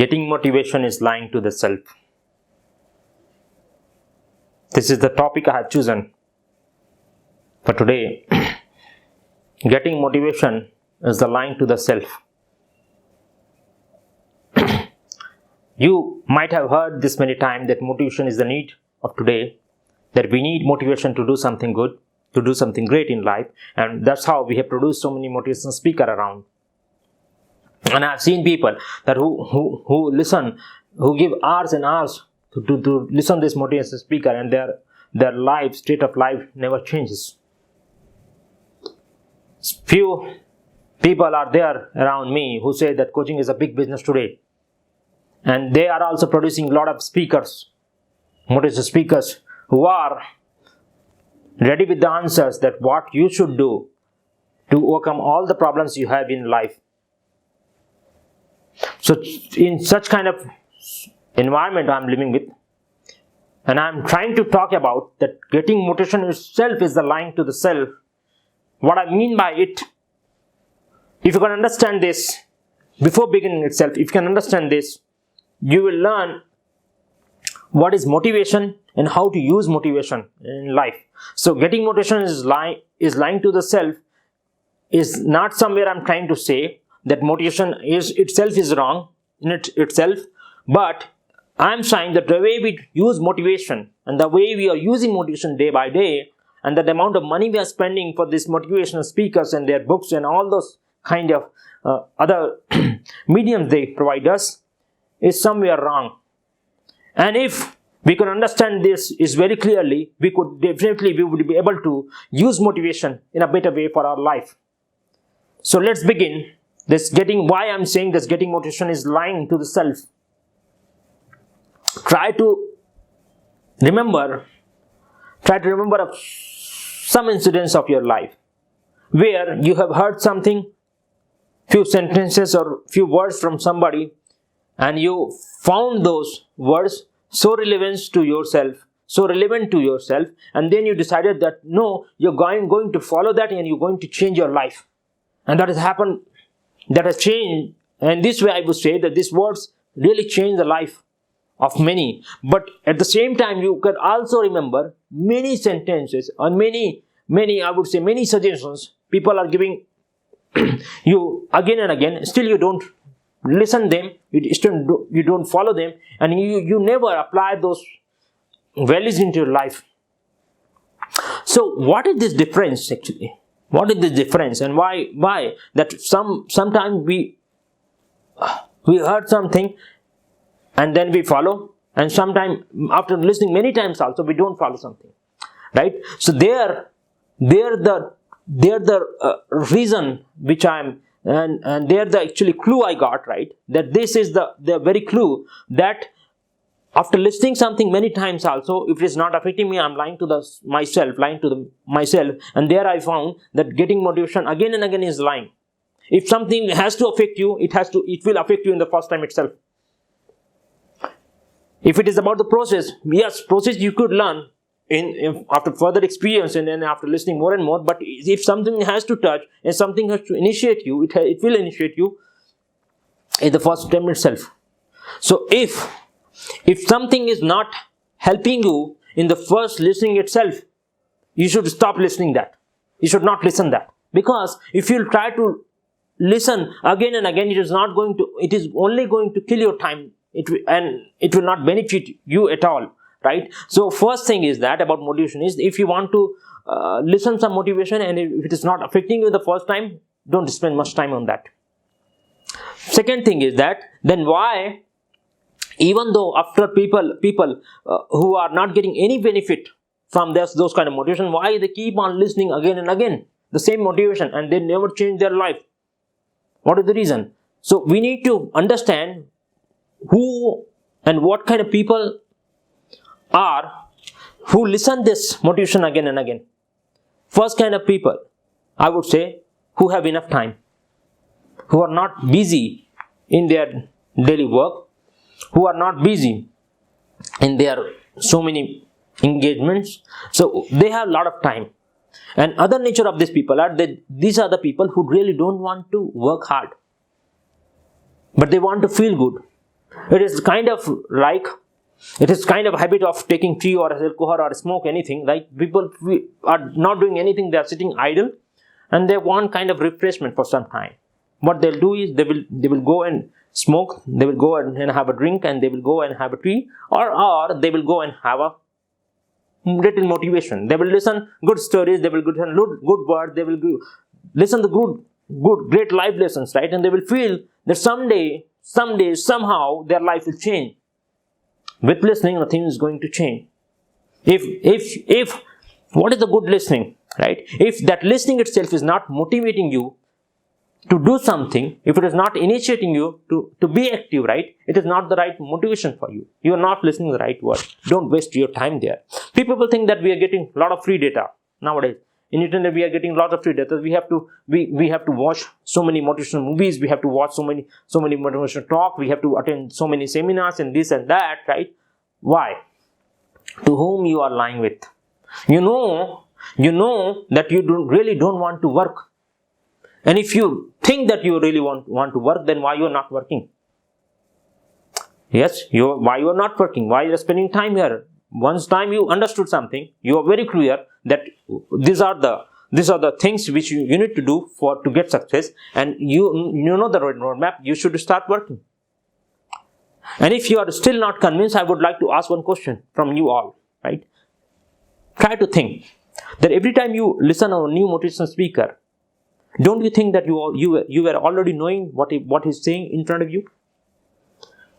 Getting motivation is lying to the self. This is the topic I have chosen for today. Getting motivation is the lying to the self. You might have heard this many times that motivation is the need of today, that we need motivation to do something good, to do something great in life, and that's how we have produced so many motivational speakers around. And I've seen people that who listen, who give hours and hours to listen to this motivational speaker, and their life, state of life never changes. Few people are there around me who say that coaching is a big business today. And they are also producing a lot of speakers, motivational speakers, who are ready with the answers that what you should do to overcome all the problems you have in life. So in such kind of environment I'm living with, and I'm trying to talk about that getting motivation itself is the lying to the self. What I mean by it, if you can understand this, before beginning itself, if you can understand this, you will learn what is motivation and how to use motivation in life. So getting motivation is lying to the self is not somewhere I'm trying to say that motivation itself is wrong in itself, but I'm saying that the way we use motivation and the way we are using motivation day by day, and that the amount of money we are spending for these motivational speakers and their books and all those kind of other mediums they provide us is somewhere wrong. And if we could understand this is very clearly, we would be able to use motivation in a better way for our life. So let's begin why I'm saying this getting motivation is lying to the self. Try to remember of some incidents of your life where you have heard something, few sentences or few words from somebody, and you found those words so relevant to yourself, and then you decided that no, you're going to follow that and you're going to change your life. And that has changed. And this way I would say that these words really change the life of many. But at the same time, you can also remember many sentences or many suggestions people are giving you again and again. Still you don't listen them, you don't follow them, and you never apply those values into your life. So what is this difference actually? What is the difference, and why that sometimes we heard something and then we follow, and sometimes after listening many times also we don't follow something, right? So they're the reason which I'm and they're the actually clue I got, right? That this is the very clue that after listening something many times also, if it is not affecting me, I'm lying to myself, and there I found that getting motivation again and again is lying. If something has to affect you, it will affect you in the first time itself. If it is about the process, yes, process you could learn after further experience and then after listening more and more. But if something has to touch and something has to initiate you, it will initiate you in the first time itself. So if something is not helping you in the first listening itself, you should stop listening that. You should not listen that. Because if you try to listen again and again, it is only going to kill your time. It will not benefit you at all, right? So first thing is that about motivation is, if you want to listen some motivation and if it is not affecting you the first time, don't spend much time on that. Second thing is that then why, even though after people who are not getting any benefit from those kind of motivation, why they keep on listening again and again the same motivation and they never change their life? What is the reason? So we need to understand who and what kind of people are who listen this motivation again and again. First kind of people, I would say, who have enough time, who are not busy in their daily work, who are not busy in their so many engagements, so they have a lot of time. And other nature of these people are that these are the people who really don't want to work hard, but they want to feel good. It is kind of like, it is kind of a habit of taking tea or alcohol or smoke anything. Like people are not doing anything, they are sitting idle and they want kind of refreshment for some time. What they'll do is they will go and smoke, they will go and have a drink, and they will go and have a tea, or they will go and have a little motivation. They will listen good stories, they will listen good words, they will listen to good great life lessons, right? And they will feel that someday somehow their life will change. With listening, nothing is going to change. If what is the good listening, right? If that listening itself is not motivating you to do something, if it is not initiating you to be active, right? It is not the right motivation for you. You are not listening to the right word. Don't waste your time there. People will think that we are getting a lot of free data nowadays. In internet, we are getting a lot of free data. We have to watch so many motivational movies. We have to watch so many motivational talk. We have to attend so many seminars and this and that, right? Why? To whom you are lying with? You know that you really don't want to work. And if you think that you really want to work, then why you are not working? Yes, why you are not working? Why you are spending time here? Once time you understood something, you are very clear that these are the things which you need to do to get success, and you know the roadmap. You should start working. And if you are still not convinced, I would like to ask one question from you all, right? Try to think that every time you listen to a new motivational speaker, don't you think that you were already knowing what he's saying in front of you?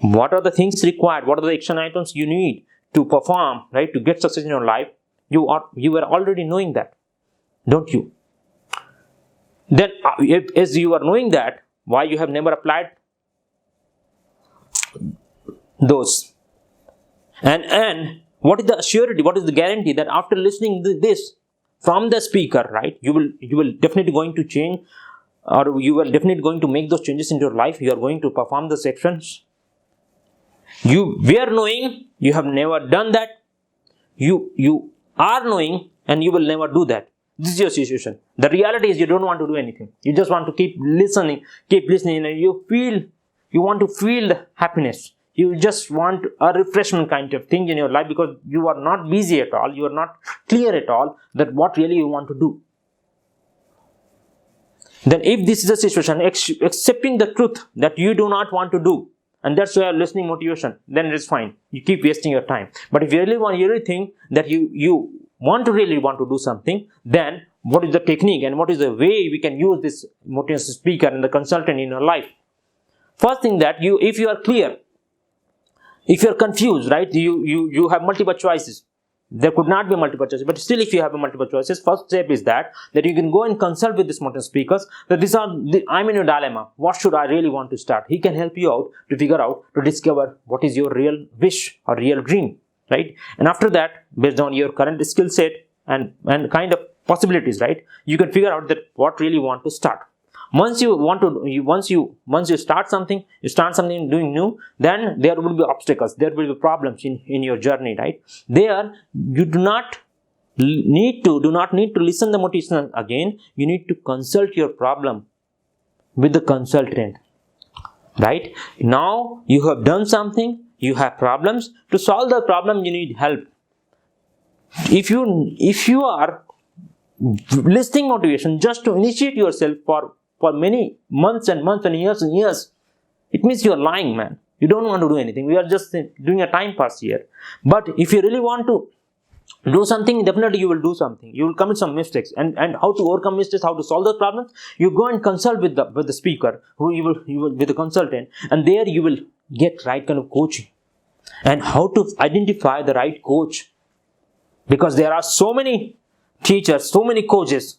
What are the things required? What are the action items you need to perform, right, to get success in your life? You were already knowing that, don't you? Then as you are knowing that, why you have never applied those? And what is the surety, what is the guarantee that after listening to this from the speaker, right, you will definitely going to change, or you are definitely going to make those changes in your life? You are going to perform those actions. You were knowing, you have never done that. You are knowing and you will never do that. This is your situation. The reality is you don't want to do anything. You just want to keep listening, and you want to feel the happiness. You just want a refreshment kind of thing in your life, because you are not busy at all. You are not clear at all that what really you want to do. Then if this is the situation, accepting the truth that you do not want to do, and that's why listening motivation, then it is fine. You keep wasting your time. But if you really think that you really want to do something, then what is the technique and what is the way we can use this motivational speaker and the consultant in your life? First thing, that if you are clear, if you are confused, right, you have multiple choices. There could not be multiple choices, but still if you have multiple choices, first step is that you can go and consult with this motivational speakers, that I'm in a dilemma. What should I really want to start? He can help you out to figure out, to discover what is your real wish or real dream, right? And after that, based on your current skill set and kind of possibilities, right, you can figure out that what really want to start. Once you start something doing new, then there will be obstacles, there will be problems in your journey, right? There you do not need to listen the motivation again. You need to consult your problem with the consultant, right? Now you have done something, you have problems. To solve the problem, you need help. If you are listening motivation just to initiate yourself for many months and years, it means you are lying, man. You don't want to do anything. We are just doing a time pass here. But if you really want to do something, definitely you will do something. You will commit some mistakes, and how to overcome mistakes, how to solve those problems, you go and consult with the speaker, who you will with the consultant, and there you will get right kind of coaching, and how to identify the right coach, because there are so many teachers, so many coaches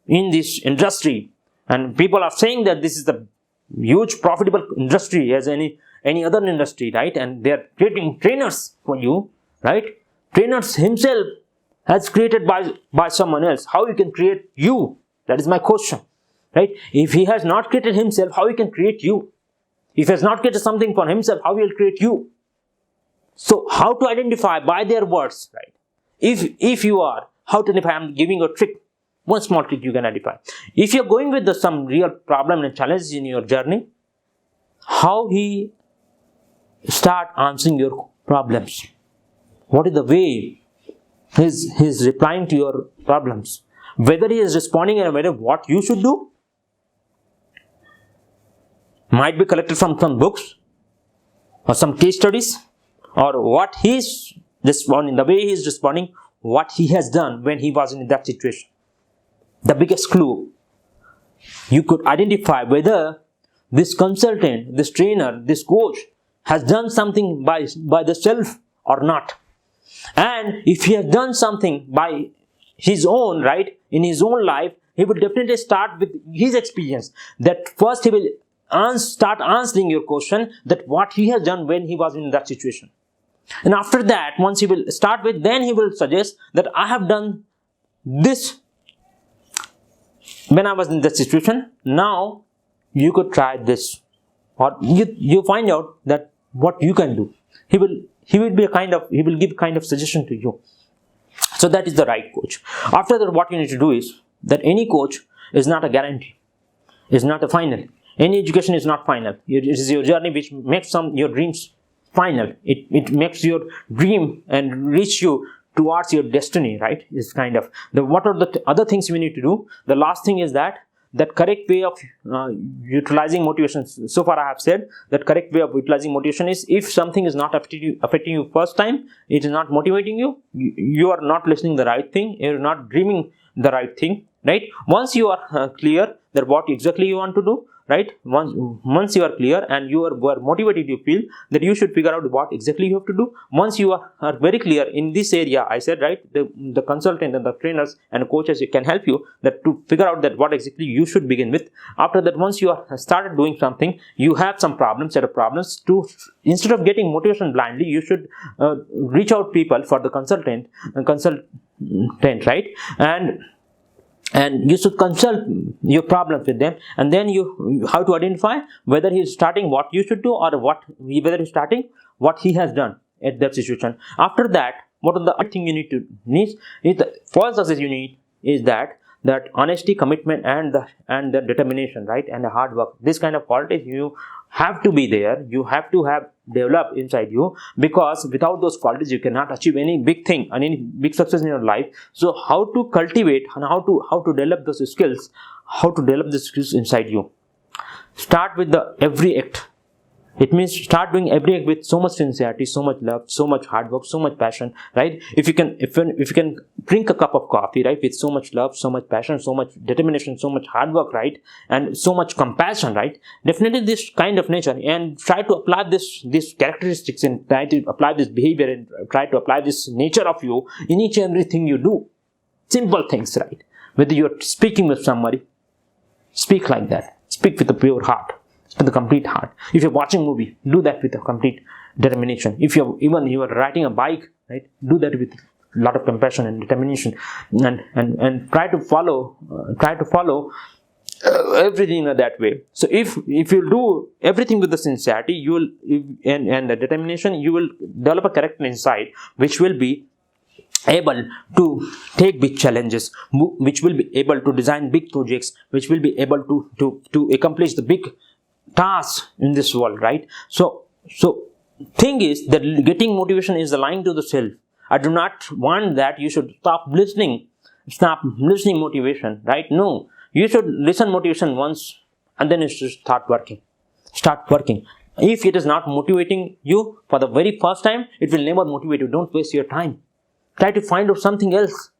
in this industry. And people are saying that this is the huge profitable industry as any other industry, right? And they are creating trainers for you, right? Trainers himself has created by someone else. How he can create you? That is my question, right? If he has not created himself, how he can create you? If he has not created something for himself, how he will create you? So how to identify by their words, right? If you are, how to identify? I'm giving you a trick. One small trick you can identify. If you're going with some real problem and challenges in your journey, how he start answering your problems. What is the way he's replying to your problems? Whether he is responding in a way of what you should do, might be collected from some books or some case studies, or what he is responding, the way he is responding, what he has done when he was in that situation. The biggest clue, you could identify whether this consultant, this trainer, this coach has done something by the self or not. And if he has done something by his own, right, in his own life, he will definitely start with his experience. That first he will start answering your question, that what he has done when he was in that situation. And after that, once he will start with, then he will suggest that I have done this when I was in that situation. Now you could try this, or you find out that what you can do. He will give kind of suggestion to you. So that is the right coach. After that, what you need to do is that any coach is not a guarantee, is not a final. Any education is not final. It is your journey which makes your dreams final. It makes your dream and reach you towards your destiny, right? Is kind of what are the other things you need to do. The last thing is that correct way of utilizing motivation. So far I have said that correct way of utilizing motivation is, if something is not affecting you first time, it is not motivating you, you are not listening the right thing, you are not dreaming the right thing, right? Once you are clear that what exactly you want to do, right? Once you are clear and you are motivated, you feel that you should figure out what exactly you have to do. Once you are very clear in this area, I said, right, the consultant and the trainers and coaches can help you that to figure out that what exactly you should begin with. After that, once you are started doing something, you have some problems, set of problems, to instead of getting motivation blindly, you should reach out people for the consultant, right? And you should consult your problems with them, and then you how to identify whether he is starting what you should do, or whether he is starting what he has done at that situation. After that, what are the other thing you need is the for success you need is that honesty, commitment, and the determination, right, and the hard work. This kind of qualities you have to be there. You have to have developed inside you, because without those qualities you cannot achieve any big thing and any big success in your life. So how to cultivate and how to develop those skills, inside you? Start with the every act. It means start doing every act with so much sincerity, so much love, so much hard work, so much passion, right? If you can drink a cup of coffee, right, with so much love, so much passion, so much determination, so much hard work, right, and so much compassion, right, definitely this kind of nature, and try to apply these characteristics, and try to apply this behavior, and try to apply this nature of you in each and everything you do. Simple things, right? Whether you're speaking with somebody, speak like that. Speak with a pure heart, with a complete heart. If you're watching a movie, do that with a complete determination. If you are riding a bike, right, do that with a lot of compassion and determination, and try to follow everything in that way. So if you do everything with the sincerity, you will and the determination, you will develop a character inside which will be able to take big challenges, which will be able to design big projects, which will be able to accomplish the big tasks in this world, right? So thing is that getting motivation is the line to the self. I do not want that you should stop listening motivation, right? No, you should listen motivation once, and then you should start working. If it is not motivating you for the very first time, it will never motivate you. Don't waste your time. Try to find out something else.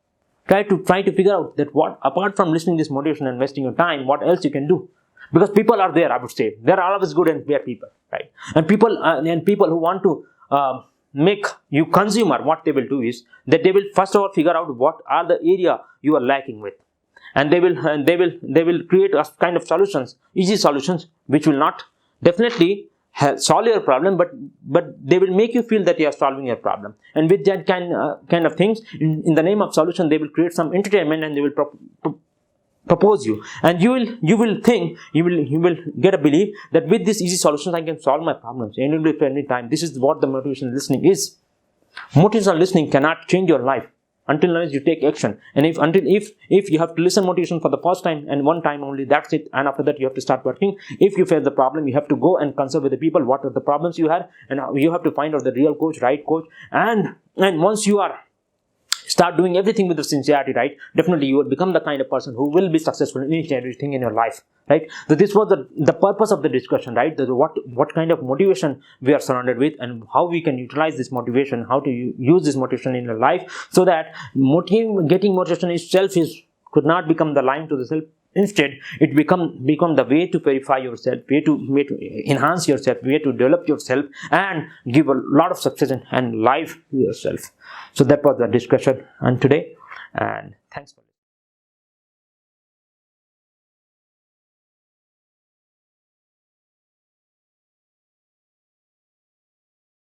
Try to figure out that what, apart from listening to this motivation and wasting your time, what else you can do. Because people are there, I would say. There are always good and bad people, right? And people who want to make you consumer, what they will do is that they will first of all figure out what are the area you are lacking with, and they will create a kind of solutions, easy solutions, which will not definitely solve your problem, but they will make you feel that you are solving your problem. And with that kind of things, in the name of solution, they will create some entertainment, and they will propose you, and you will think, you will get a belief that with this easy solutions I can solve my problems any time. This is what the motivational listening is. Motivational listening cannot change your life. until unless you take action. And if you have to listen motivation for the first time and one time only, that's it, and after that you have to start working. If you face the problem, you have to go and consult with the people what are the problems you had, and you have to find out the real coach, right coach. And once you are start doing everything with the sincerity, right, definitely you will become the kind of person who will be successful in each and everything in your life, right? So this was the purpose of the discussion, right? What kind of motivation we are surrounded with, and how we can utilize this motivation, how to use this motivation in your life, so that getting motivation itself could not become the line to the self. Instead, it become the way to verify yourself, way to enhance yourself, way to develop yourself, and give a lot of success and life to yourself. So that was the discussion on today, and thanks for listening.